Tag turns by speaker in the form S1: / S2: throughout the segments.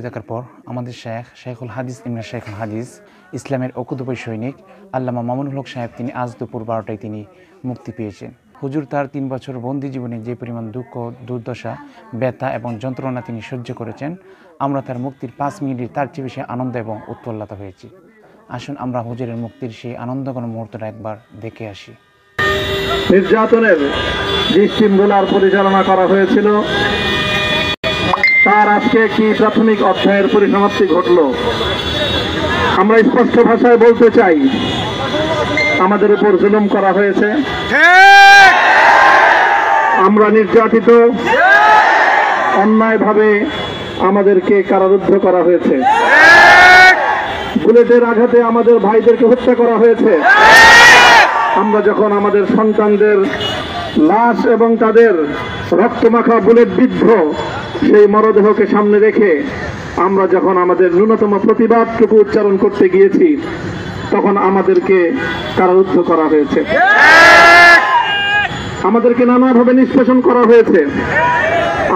S1: থাকার পর আমাদের শেখুল হাদিস ইবনে শেখুল হাদিস ইসলামের অকুতোভয় সৈনিক আল্লামা মামুনুল হক সাহেব তিনি আজ দুপুর 12টায় তিনি মুক্তি পেয়েছেন। হুজুর তার 3 বছর বন্দি জীবনে যে পরিমাণ দুঃখ, দুর্দশা, ব্যথা এবং যন্ত্রণা তিনি সহ্য করেছেন, আমরা তার মুক্তির 5 মিনিটে তার চেয়ে বেশি আনন্দ এবং উৎফুল্লতা হয়েছি। আসুন আমরা হুজুরের মুক্তির সেই আনন্দঘন মুহূর্তটা একবার দেখে আসি।
S2: নির্যাতনের যে শৃঙ্খলার পরিচালনা করা হয়েছিল তার আজকে কি প্রাথমিক অধ্যায়ের পরিসমাপ্তি ঘটল। আমরা স্পষ্ট ভাষায় বলতে চাই, আমাদের উপর জুলুম করা হয়েছে, আমরা নির্যাতিত, অন্যায়ভাবে আমাদেরকে কারারুদ্ধ করা হয়েছে, বুলেটের আঘাতে আমাদের ভাইদেরকে হত্যা করা হয়েছে। আমরা যখন আমাদের সন্তানদের লাশ এবং তাদের রক্তমাখা বুলেট বিদ্ধ সেই মরদেহকে সামনে রেখে আমরা যখন আমাদের ন্যূনতম প্রতিবাদটুকু উচ্চারণ করতে গিয়েছি, তখন আমাদেরকে কারারুদ্ধ করা হয়েছে, আমাদেরকে নানাভাবে নিষ্পেষণ করা হয়েছে,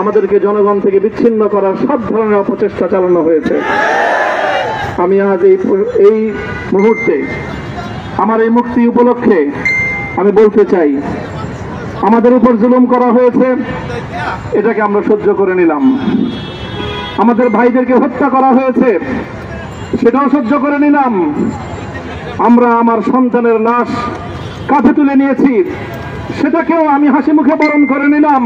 S2: আমাদেরকে জনগণ থেকে বিচ্ছিন্ন করার সব ধরনের অপচেষ্টা চালানো হয়েছে। আমি আজ এই মুহূর্তে আমার এই মুক্তি উপলক্ষে আমি বলতে চাই, আমাদের উপর জুলুম করা হয়েছে, এটাকে আমরা সহ্য করে নিলাম। আমাদের ভাইদেরকে হত্যা করা হয়েছে, সেটাও সহ্য করে নিলাম। আমরা আমার সন্তানের লাশ কাঁধে তুলে নিয়েছি, সেটাকেও আমি হাসি মুখে বরণ করে নিলাম।